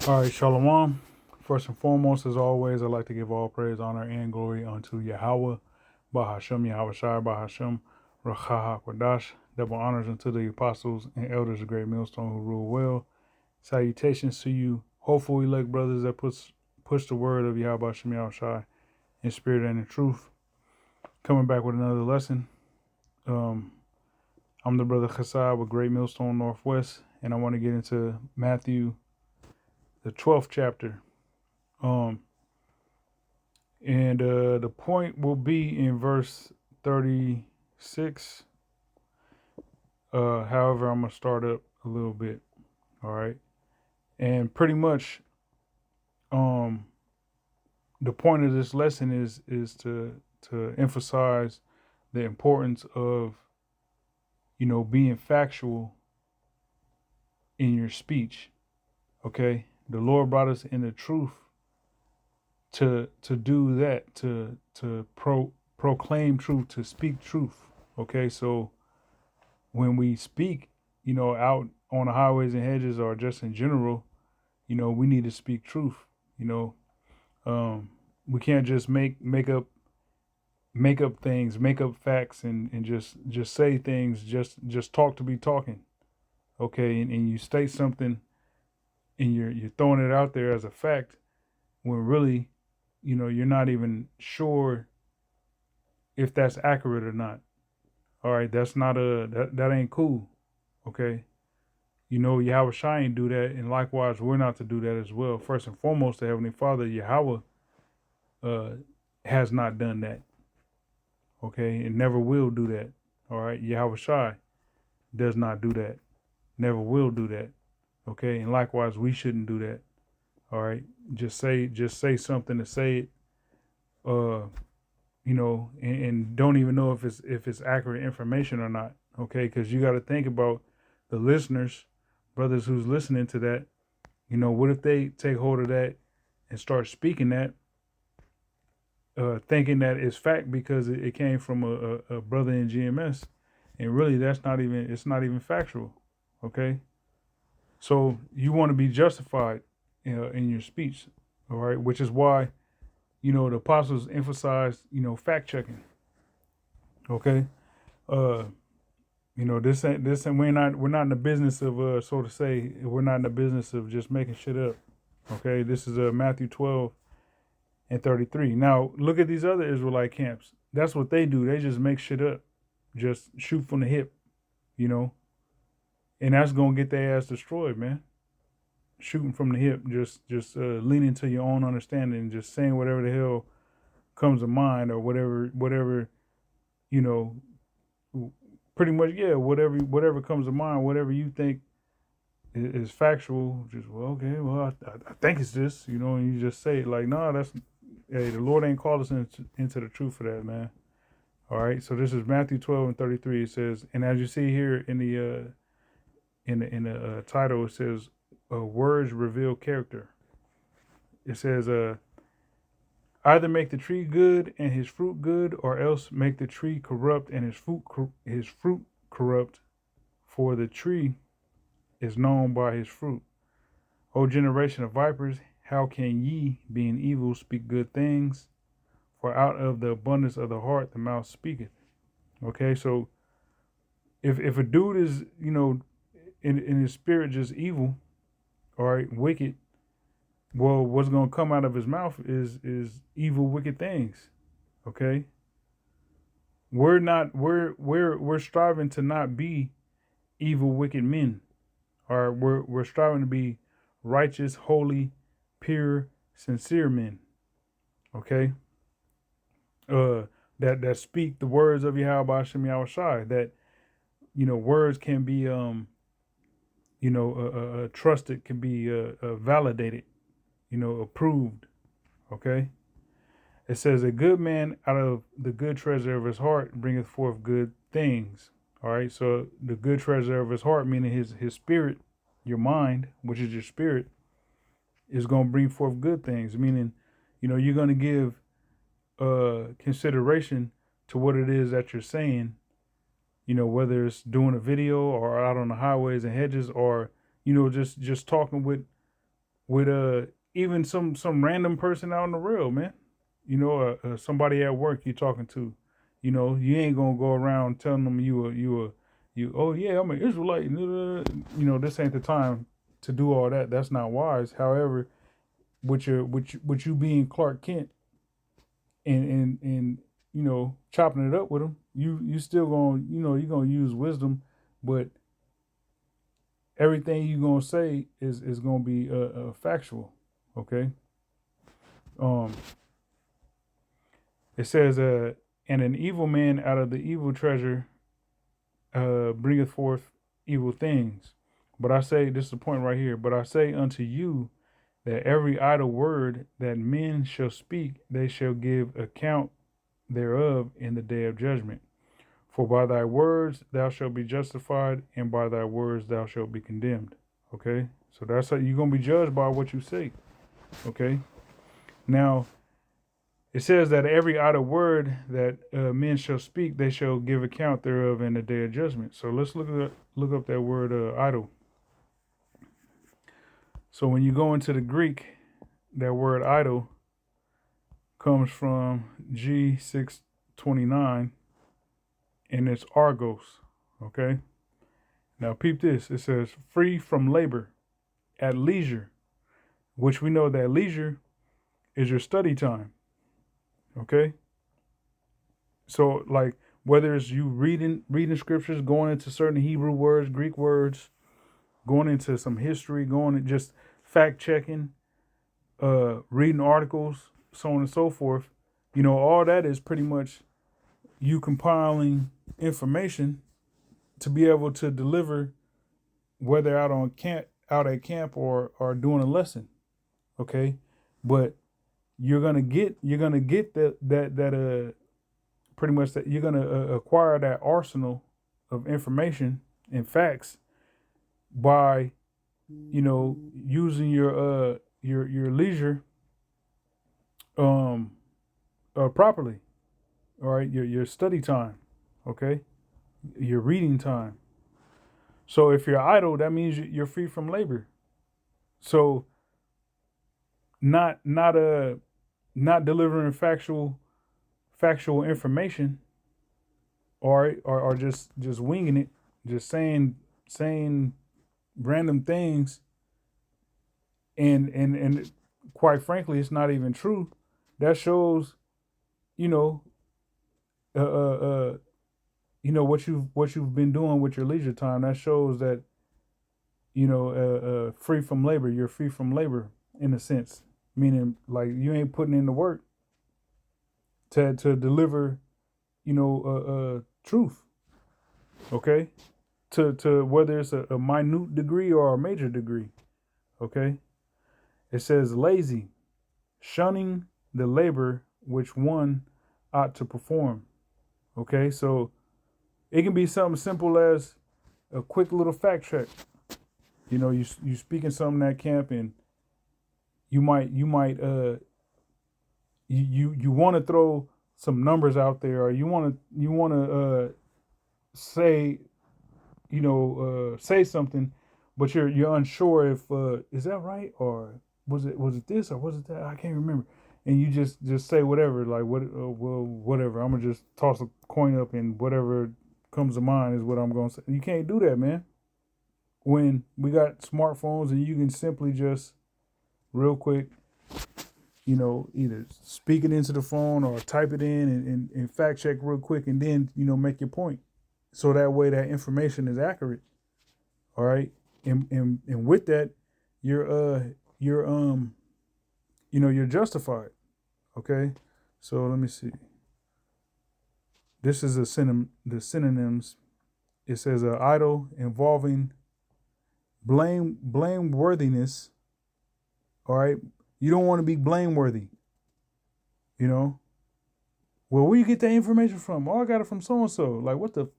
All right, Shalom. First and foremost, as always, I'd like to give all praise, honor, and glory unto Yahweh, Bahashem, Yahweh Shai, Bahashem, Racha HaKodash. Double honors unto the apostles and elders of Great Millstone who rule well. Salutations to you, hopeful elect brothers that push the word of Yahweh Shem Yahweh Shai in spirit and in truth. Coming back with another lesson. I'm the brother Chasai with Great Millstone Northwest, and I want to get into Matthew, the 12th chapter. The point will be in verse 36. However, I'm gonna start up a little bit. All right. And pretty much the point of this lesson is to emphasize the importance of, being factual in your speech. Okay? The Lord brought us in the truth to do that, to proclaim truth, to speak truth. Okay, so when we speak, out on the highways and hedges or just in general, we need to speak truth. We can't just make up things, make up facts, and just say things, just talk to be talking. Okay, and you state something, and you're throwing it out there as a fact when really, you're not even sure if that's accurate or not. All right, that's not that ain't cool. Okay. Yahweh Shai ain't do that, and likewise we're not to do that as well. First and foremost, the Heavenly Father, Yahweh, has not done that. Okay, and never will do that. All right, Yahweh Shai does not do that. Never will do that. Okay, and likewise we shouldn't do that. All right, just say something to say it. And don't even know if it's accurate information or not. Okay, because you got to think about the listeners, brothers who's listening to that. What if they take hold of that and start speaking that, thinking that it's fact because it came from a brother in GMS, and really it's not even factual. Okay, so you want to be justified, in your speech. All right, which is why the apostles emphasized fact checking. Okay, this ain't we're not in the business of so to say, we're not in the business of just making shit up. Okay, this is Matthew 12 and 33. Now look at these other Israelite camps. That's what they do. They just make shit up, just shoot from the hip, and that's gonna get their ass destroyed, man. Shooting from the hip, just leaning to your own understanding, just saying whatever the hell comes to mind or whatever you know pretty much, yeah, whatever comes to mind, whatever you think is factual. Just, well, okay, well, I think it's this, and you just say it like, no, that's, hey, the Lord ain't called us into the truth for that, man. All right, so this is Matthew 12 and 33. It says, and as you see here in the title, it says, words reveal character. It says, either make the tree good and his fruit good, or else make the tree corrupt and his fruit corrupt. For the tree is known by his fruit. O generation of vipers, how can ye, being evil, speak good things? For out of the abundance of the heart the mouth speaketh. Okay, so if a dude is, in his spirit just evil, all right, wicked, well, what's gonna come out of his mouth is evil, wicked things. Okay. We're striving to not be evil, wicked men. Or we're striving to be righteous, holy, pure, sincere men. Okay? That speak the words of Yahweh Hashem Yahweh Shai. That, words can be trusted, can be validated, approved. Okay? It says, a good man out of the good treasure of his heart bringeth forth good things. All right, so the good treasure of his heart, meaning his spirit, your mind, which is your spirit, is going to bring forth good things. Meaning, you're going to give consideration to what it is that you're saying. Whether it's doing a video or out on the highways and hedges, or just talking with with even some random person out in the real, man. You know, somebody at work you're talking to. You know, you ain't gonna go around telling them you. Oh yeah, I'm an Israelite. You know, this ain't the time to do all that. That's not wise. However, with you being Clark Kent and you know chopping it up with him, you still gonna you're gonna use wisdom, but everything you're gonna say is gonna be factual. Okay. Um, it says, and an evil man out of the evil treasure bringeth forth evil things. But I say, this is the point right here. But I say unto you that every idle word that men shall speak, they shall give account thereof in the day of judgment. For by thy words thou shalt be justified, and by thy words thou shalt be condemned. Okay, so that's how you're gonna be judged by what you say. Okay, now it says that every idle word that men shall speak, they shall give account thereof in the day of judgment. So let's look up that word idle. So when you go into the Greek, that word idle comes from G629, and it's argos. Okay. Now peep this. It says free from labor, at leisure, which we know that leisure is your study time. Okay. So like whether it's you reading scriptures, going into certain Hebrew words, Greek words, going into some history, going and just fact checking, reading articles, so on and so forth. You know, all that is pretty much you compiling information to be able to deliver, whether out at camp or doing a lesson. Okay, but you're gonna get that pretty much that you're gonna acquire that arsenal of information and facts by using your leisure um properly. All right, your study time, okay, your reading time. So if you're idle, that means you're free from labor. So not delivering factual information, or just winging it, just saying random things, and quite frankly, it's not even true. That shows, you know, uh, uh, uh, what you've been doing with your leisure time. That shows that free from labor. You're free from labor in a sense, meaning like you ain't putting in the work to deliver, truth. Okay, to whether it's a minute degree or a major degree. Okay, it says lazy, shunning the labor which one ought to perform. Okay, so it can be something simple as a quick little fact check. You know, you speaking something at camp, and you might you want to throw some numbers out there, or you want to say say something, but you're unsure if is that right, or was it this, or was it that? I can't remember. And you just say whatever, like well, whatever. I'm gonna just toss a coin up, and whatever comes to mind is what I'm gonna say. You can't do that, man. When we got smartphones and you can simply just real quick, either speak it into the phone or type it in and fact check real quick, and then make your point. So that way that information is accurate. All right. And with that, you're you're justified. Okay. So let me see. This is the synonyms. It says idle, involving blameworthiness. All right. You don't want to be blameworthy. You know. Well, where you get that information from? Oh, I got it from so and so. Like what the.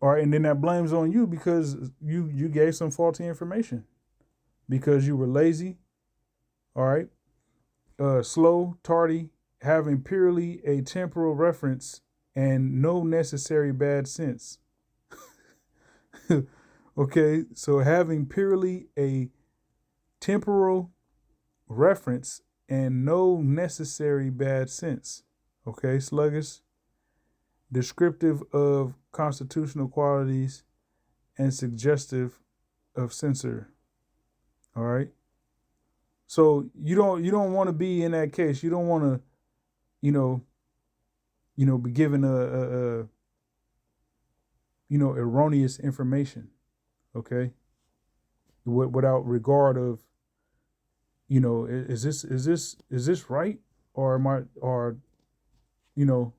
All right, and then that blames on you because you gave some faulty information, because you were lazy. All right, slow, tardy, having purely a temporal reference and no necessary bad sense. Okay, so having purely a temporal reference, and no necessary bad sense. Okay, sluggish, descriptive of constitutional qualities, and suggestive of censor. All right. So you don't want to be in that case. You don't want to, you know, be given a erroneous information. Okay. Without regard of, is this right, or am I, or you know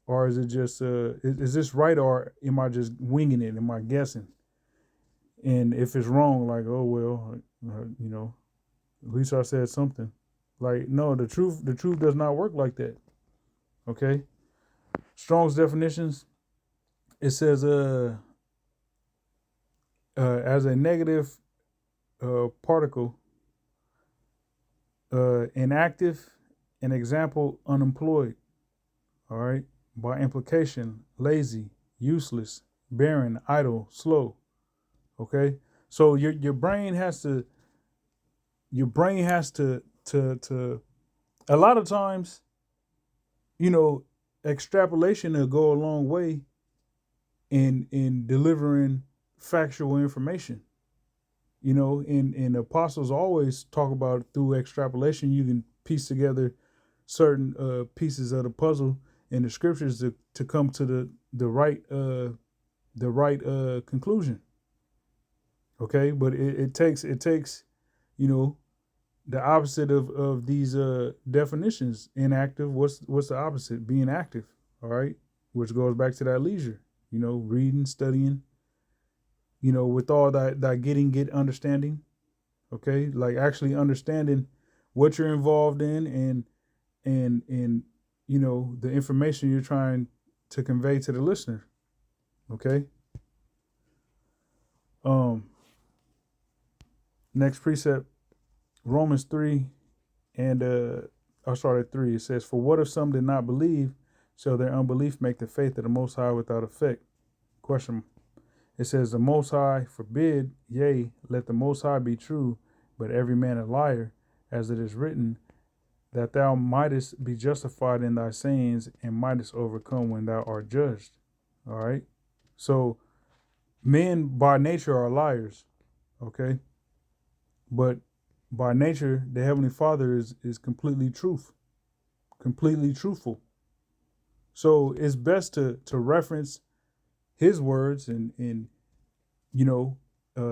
or is it just is this right, or am I just winging it? Am I guessing? And if it's wrong, like, oh well, at least I said something. Like, no, the truth does not work like that. Okay. Strong's definitions. It says as a negative particle, inactive, an example, unemployed. All right. By implication, lazy, useless, barren, idle, slow. Okay. So your brain has to to a lot of times, extrapolation will go a long way in delivering factual information. And apostles always talk about, through extrapolation you can piece together certain pieces of the puzzle in the scriptures to come to the right conclusion. Okay, but it takes the opposite of these definitions. Inactive. What's the opposite? Being active. All right, which goes back to that leisure. Reading, studying. With all that get understanding. Okay, like actually understanding what you're involved in, and the information you're trying to convey to the listener. Okay. Next precept, Romans 3, and I'll start at 3. It says, "For what if some did not believe? Shall their unbelief make the faith of the Most High without effect?" Question. It says, "The Most High forbid, yea, let the Most High be true, but every man a liar, as it is written, that thou mightest be justified in thy sayings, and mightest overcome when thou art judged." All right. So men by nature are liars. Okay. But by nature, the Heavenly Father is completely completely truthful. So it's best to reference His words and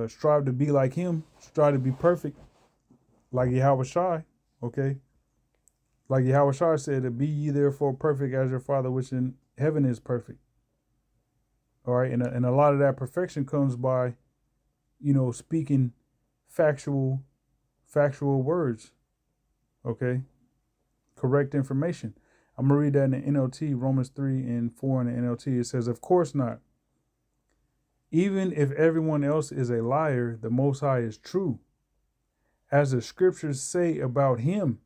strive to be like Him, strive to be perfect, like Yahweh Shai. Okay, like Yahweh Shai said, "Be ye therefore perfect as your Father which in heaven is perfect." All right, and a lot of that perfection comes by, speaking factual words. Okay, correct information. I'm gonna read that in the NLT, Romans 3 and 4 in the NLT. It says, "Of course not. Even if everyone else is a liar, the Most High is true. As the scriptures say about Him,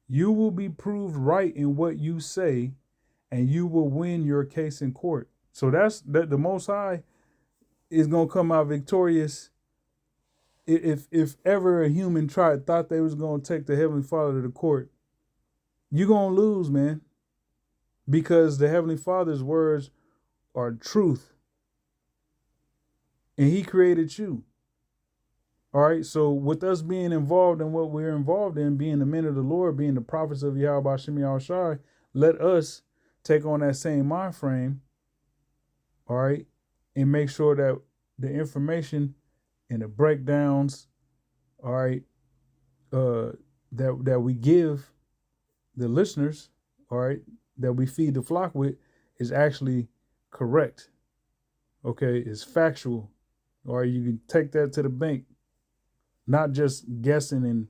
you will be proved right in what you say, and you will win your case in court." So that's that. The Most High is gonna come out victorious. If ever a human thought they was gonna take the Heavenly Father to the court, you're gonna lose, man. Because the Heavenly Father's words are truth. And He created you. All right. So with us being involved in what we're involved in, being the men of the Lord, being the prophets of Yahweh Shem Yahushai, let us take on that same mind frame. All right. And make sure that the information and the breakdowns, all right, that we give the listeners, all right, that we feed the flock with, is actually correct. Okay, is factual. Or you can take that to the bank. Not just guessing and,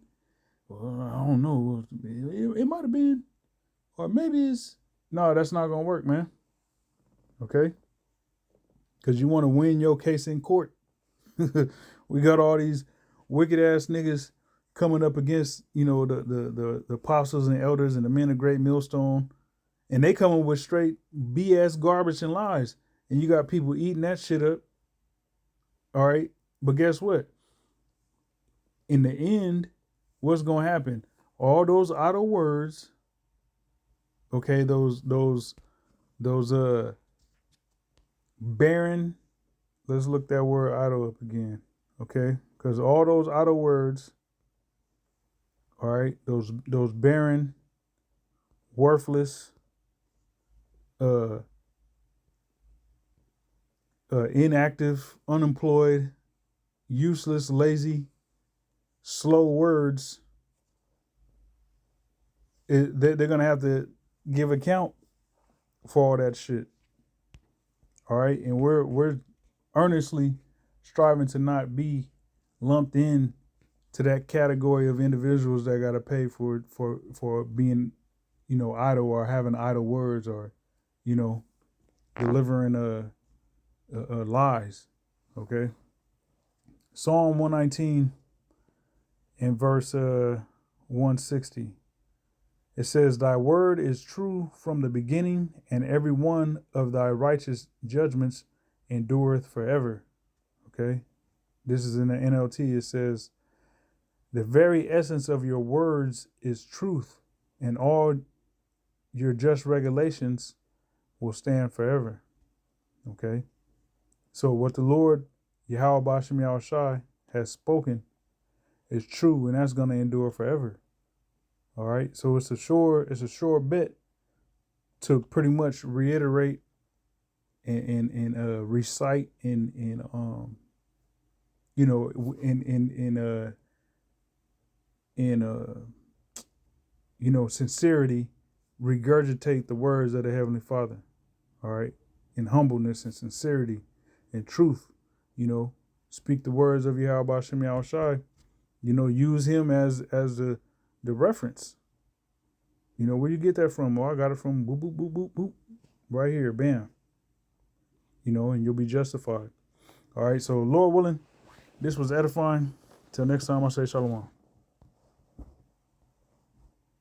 well, I don't know. It might have been, or maybe it's, no, that's not gonna work, man. Okay, because you want to win your case in court. We got all these wicked ass niggas coming up against, the apostles and elders and the men of great millstone, and they coming with straight BS, garbage, and lies, and you got people eating that shit up. All right, but guess what? in the end, what's gonna happen? All those idle words, okay, those barren. Let's look that word idle up again, okay? Because all those idle words, all right, those barren, worthless, uh, inactive, unemployed, useless, lazy, slow words, they're gonna have to give account for all that shit. All right, and we're earnestly striving to not be lumped in to that category of individuals that got to pay for being, idle or having idle words or, you know, delivering lies. Okay. Psalm 119 and verse 160. It says, "Thy word is true from the beginning, and every one of thy righteous judgments endureth forever." Okay. This is in the NLT. It says, "The very essence of your words is truth, and all your just regulations will stand forever." Okay. So what the Lord, Yahweh Bashem Yahushai, has spoken is true, and that's going to endure forever. All right. So it's a sure bet to pretty much reiterate and recite in sincerity, regurgitate the words of the Heavenly Father. All right. In humbleness and sincerity and truth, speak the words of Yahweh Hashem Yahushai, use him as the reference. Where you get that from? Oh, I got it from boop, boop, boop, boop, boop. Right here, bam. And you'll be justified. All right, so Lord willing, this was edifying. Till next time, I say shalom.